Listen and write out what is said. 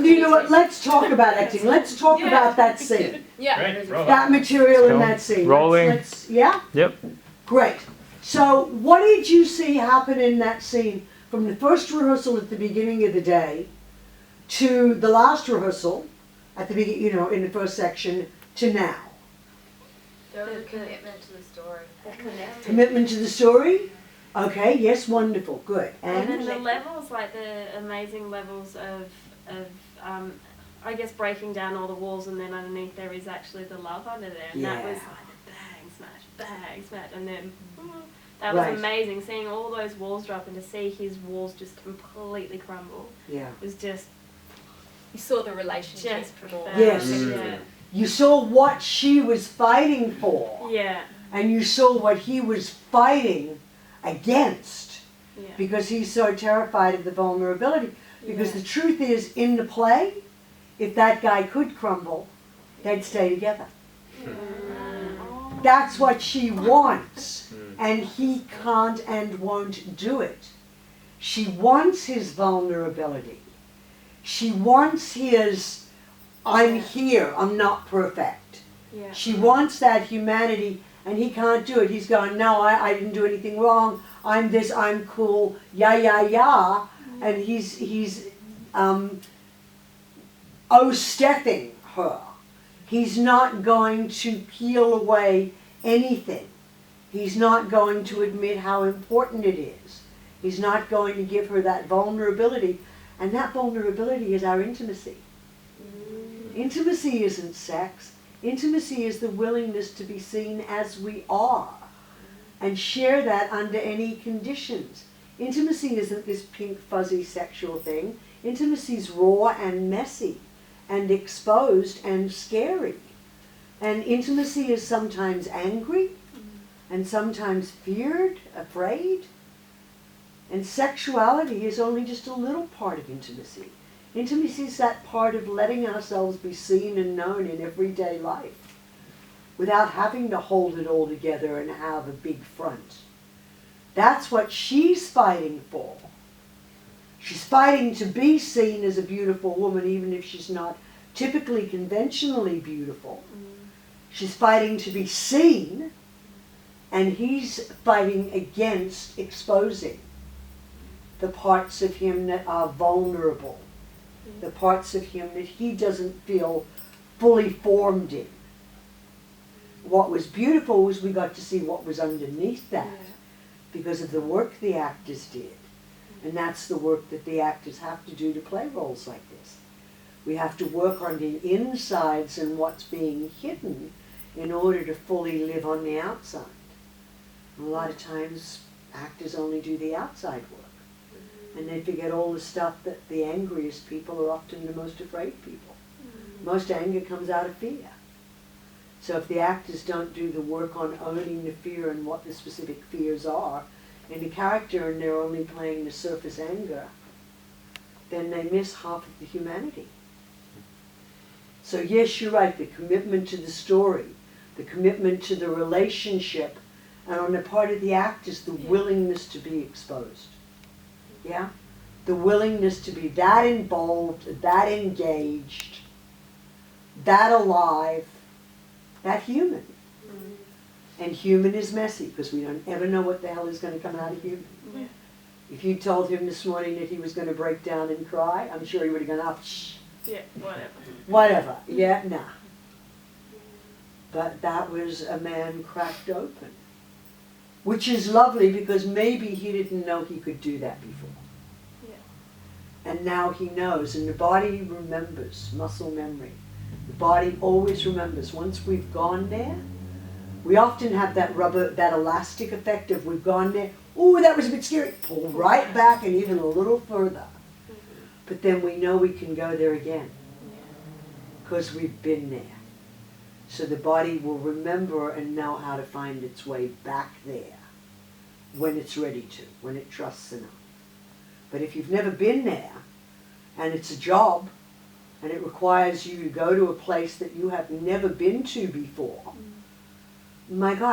you know what? Let's talk about acting. Let's talk about that scene. Yeah. Great, roll. That material in that scene. Rolling. Yeah? Yep. Great. So what did you see happen in that scene from the first rehearsal at the beginning of the day to the last rehearsal at the beginning, you know, in the first section to now? The commitment to the story. Commitment to the story? Okay, yes, wonderful, good. And then And the levels, like the amazing levels of I guess breaking down all the walls, and then underneath there is actually the love under there, and that was like the bang smash, and then that was amazing. Seeing all those walls drop and to see his walls just completely crumble. Yeah. Was just You saw the relationship. just profound. Yes. Yeah. you saw what she was fighting for, Yeah. and you saw what he was fighting against, Yeah. because he's so terrified of the vulnerability. Because the truth is, in the play, if that guy could crumble, they'd stay together. That's what she wants, and he can't and won't do it. She wants his vulnerability. She wants his, I'm here, I'm not perfect. Yeah. She wants that humanity, and he can't do it. He's going, no, I didn't do anything wrong. I'm this, I'm cool, yeah. And he's stepping her. He's not going to peel away anything. He's not going to admit how important it is. He's not going to give her that vulnerability. And that vulnerability is our intimacy. Intimacy isn't sex. Intimacy is the willingness to be seen as we are and share that under any conditions. Intimacy isn't this pink, fuzzy sexual thing. Intimacy is raw and messy and exposed and scary. And intimacy is sometimes angry and sometimes feared, afraid. And sexuality is only just a little part of intimacy. Intimacy is that part of letting ourselves be seen and known in everyday life without having to hold it all together and have a big front. That's what she's fighting for. She's fighting to be seen as a beautiful woman, even if she's not typically conventionally beautiful. She's fighting to be seen, and he's fighting against exposing the parts of him that are vulnerable, the parts of him that he doesn't feel fully formed in. What was beautiful was we got to see what was underneath that because of the work the actors did. And that's the work that the actors have to do to play roles like this. We have to work on the insides and what's being hidden in order to fully live on the outside. And a lot of times actors only do the outside work. And they forget all the stuff that the angriest people are often the most afraid people. Most anger comes out of fear. So if the actors don't do the work on owning the fear and what the specific fears are in the character, and they're only playing the surface anger, then they miss half of the humanity. So yes, you're right, the commitment to the story, the commitment to the relationship, and on the part of the actors, the willingness to be exposed. Yeah? The willingness to be that involved, that engaged, that alive, that human. And human is messy because we don't ever know what the hell is going to come out of human. Yeah. If you told him this morning that he was going to break down and cry, I'm sure he would have gone, oh, shh. Yeah, whatever. Whatever. Yeah, nah. But that was a man cracked open. Which is lovely because maybe he didn't know he could do that before. Yeah. And now he knows, and the body remembers, muscle memory. The body always remembers. Once we've gone there, we often have that that elastic effect of we've gone there, ooh, that was a bit scary, pull right back and even a little further. But then we know we can go there again because we've been there. So the body will remember and know how to find its way back there when it's ready to, when it trusts enough. But if you've never been there, and it's a job, and it requires you to go to a place that you have never been to before, my God,